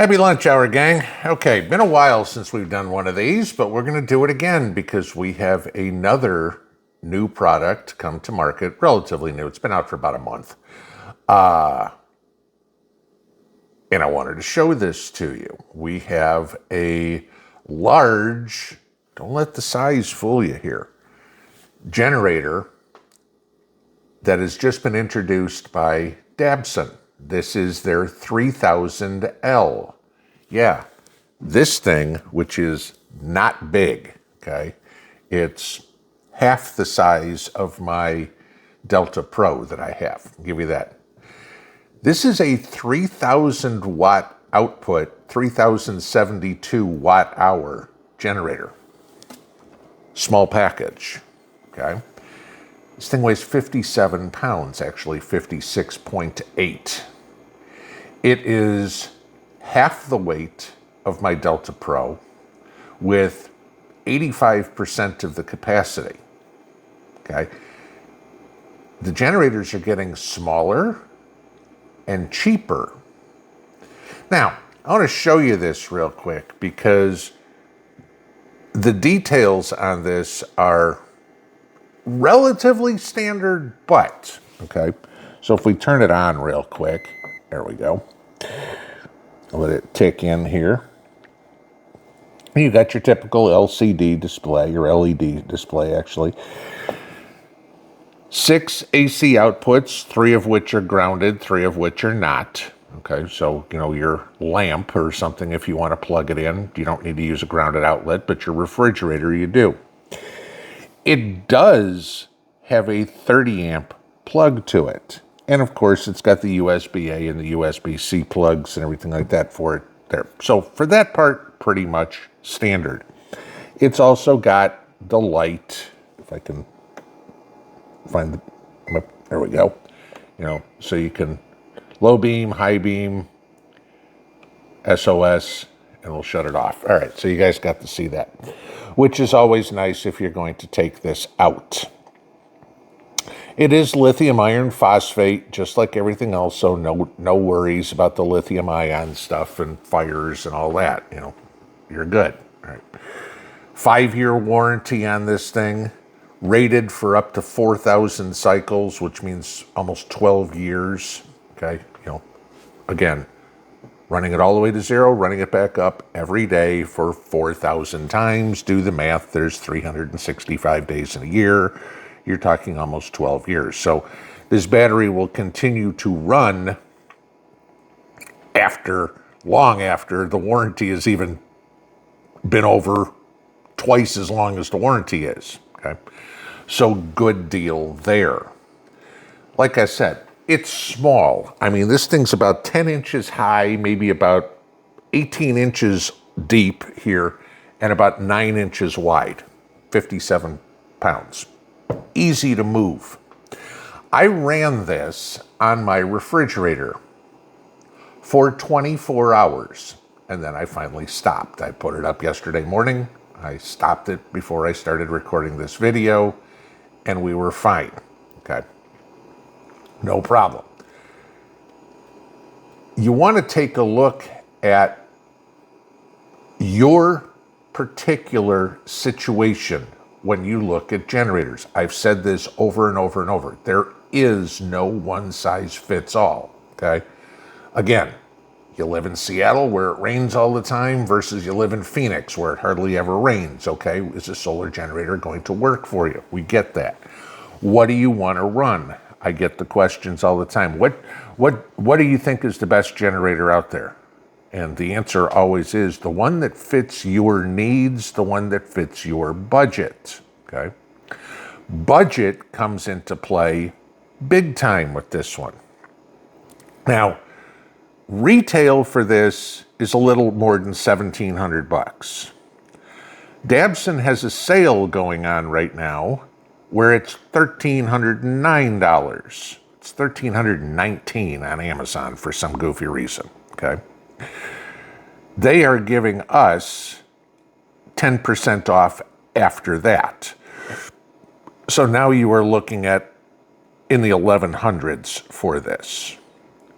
Happy lunch hour, gang. Okay, been a while since we've done one of these, but we're going to do it again because we have another new product come to market, relatively new. It's been out for about a month. And I wanted to show this to you. We have a large, don't let the size fool you here, generator that has just been introduced by Dabson. This is their 3000L. Yeah, this thing, which is not big, okay? It's half the size of my Delta Pro that I have. I'll give you that. This is a 3000 watt output, 3072 watt hour generator. Small package, okay? This thing weighs 57 pounds, actually 56.8. It is half the weight of my Delta Pro with 85% of the capacity, okay? The generators are getting smaller and cheaper. Now, I want to show you this real quick because the details on this are relatively standard, but, okay? So if we turn it on real quick, there we go. I'll let it tick in here. You got your typical LCD display, your LED display actually. 6 AC outputs, 3 of which are grounded, 3 of which are not. Okay, so, you know, your lamp or something, if you want to plug it in, you don't need to use a grounded outlet, but your refrigerator, you do. It does have a 30 amp plug to it. And of course, it's got the USB-A and the USB-C plugs and everything like that for it there. So for that part, pretty much standard. It's also got the light, if I can find the, there we go. You know, so you can low beam, high beam, SOS, and we'll shut it off. All right, so you guys got to see that, which is always nice if you're going to take this out. It is lithium iron phosphate, just like everything else, so no worries about the lithium ion stuff and fires and all that. You know, you're good. All right. 5-year warranty on this thing, rated for up to 4,000 cycles, which means almost 12 years. Okay, you know, again, running it all the way to 0, running it back up every day for 4,000 times. Do the math. There's 365 days in a year. You're talking almost 12 years. So this battery will continue to run long after the warranty has even been over twice as long as the warranty is. Okay, so good deal there. Like I said, it's small. I mean, this thing's about 10 inches high, maybe about 18 inches deep here, and about 9 inches wide, 57 pounds. Easy to move. I ran this on my refrigerator for 24 hours, and then I finally stopped. I put it up yesterday morning. I stopped it before I started recording this video, and we were fine. Okay. No problem. You want to take a look at your particular situation when you look at generators. I've said this over and over and over. There is no one size fits all, okay? Again, you live in Seattle where it rains all the time versus you live in Phoenix where it hardly ever rains, okay? Is a solar generator going to work for you? We get that. What do you want to run? I get the questions all the time. What do you think is the best generator out there? And the answer always is the one that fits your needs, the one that fits your budget, okay? Budget comes into play big time with this one. Now, retail for this is a little more than $1,700. Dabson has a sale going on right now where it's $1,309. It's $1,319 on Amazon for some goofy reason, okay? They are giving us 10% off after that. So now you are looking at in the 1100s for this.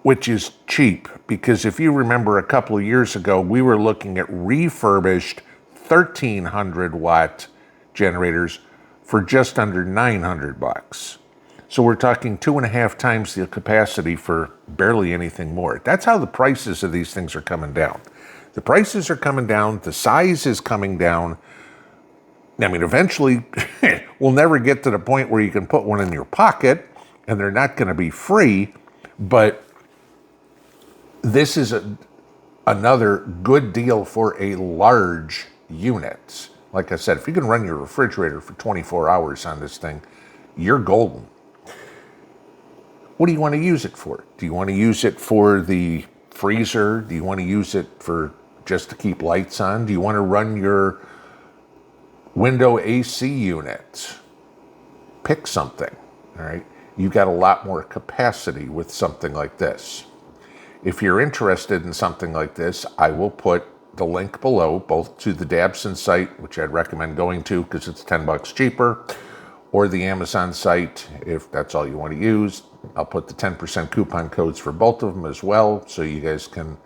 which is cheap, because if you remember a couple of years ago, we were looking at refurbished 1300 watt generators for just under 900 bucks. So we're talking 2.5 times the capacity for barely anything more. That's how the prices of these things are coming down. The prices are coming down, the size is coming down. I mean, eventually we'll never get to the point where you can put one in your pocket and they're not going to be free, but this is another good deal for a large unit. Like I said, if you can run your refrigerator for 24 hours on this thing, you're golden. What do you want to use it for? Do you want to use it for the freezer? Do you want to use it for just to keep lights on? Do you want to run your window AC unit? Pick something, all right? You've got a lot more capacity with something like this. If you're interested in something like this, I will put the link below, both to the Dabson site, which I'd recommend going to because it's 10 bucks cheaper, or the Amazon site, if that's all you want to use. I'll put the 10% coupon codes for both of them as well, so you guys can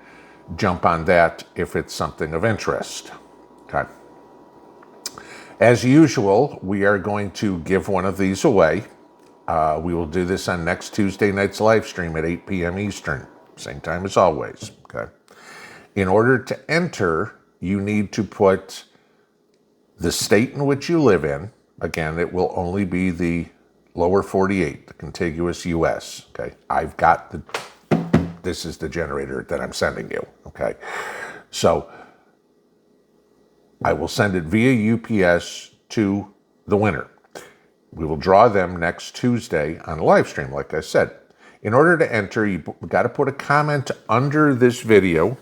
jump on that if it's something of interest. Okay. As usual, we are going to give one of these away. We will do this on next Tuesday night's live stream at 8 p.m. Eastern, same time as always. Okay. In order to enter, you need to put the state in which you live in. Again, it will only be the lower 48, the contiguous U.S. Okay, this is the generator that I'm sending you. Okay, so I will send it via UPS to the winner. We will draw them next Tuesday on a live stream, like I said. In order to enter, you got to put a comment under this video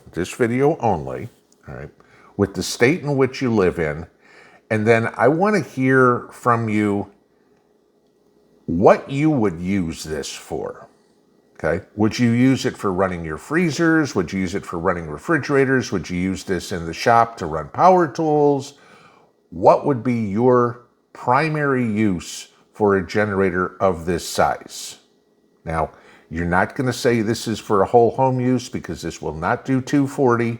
only, all right, with the state in which you live in. And then I want to hear from you what you would use this for, okay? Would you use it for running your freezers? Would you use it for running refrigerators? Would you use this in the shop to run power tools? What would be your primary use for a generator of this size? Now, you're not going to say this is for a whole home use because this will not do 240,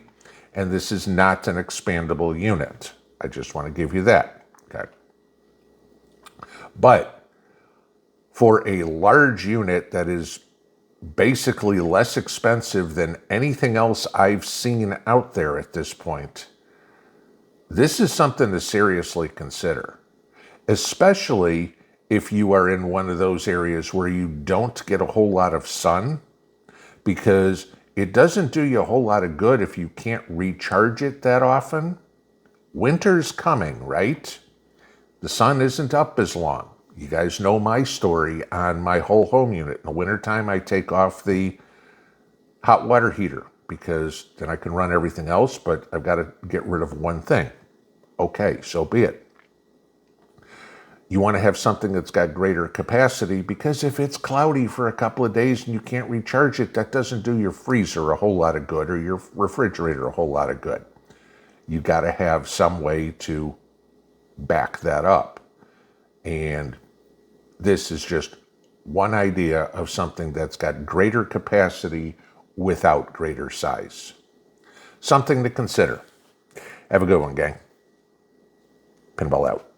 and this is not an expandable unit. I just want to give you that, okay? But for a large unit that is basically less expensive than anything else I've seen out there at this point, this is something to seriously consider, especially if you are in one of those areas where you don't get a whole lot of sun, because it doesn't do you a whole lot of good if you can't recharge it that often. Winter's coming, right? The sun isn't up as long. You guys know my story on my whole home unit. In the wintertime, I take off the hot water heater because then I can run everything else, but I've got to get rid of one thing. Okay, so be it. You want to have something that's got greater capacity, because if it's cloudy for a couple of days and you can't recharge it, that doesn't do your freezer a whole lot of good or your refrigerator a whole lot of good. You got to have some way to back that up. And this is just one idea of something that's got greater capacity without greater size. Something to consider. Have a good one, gang. Pinball out.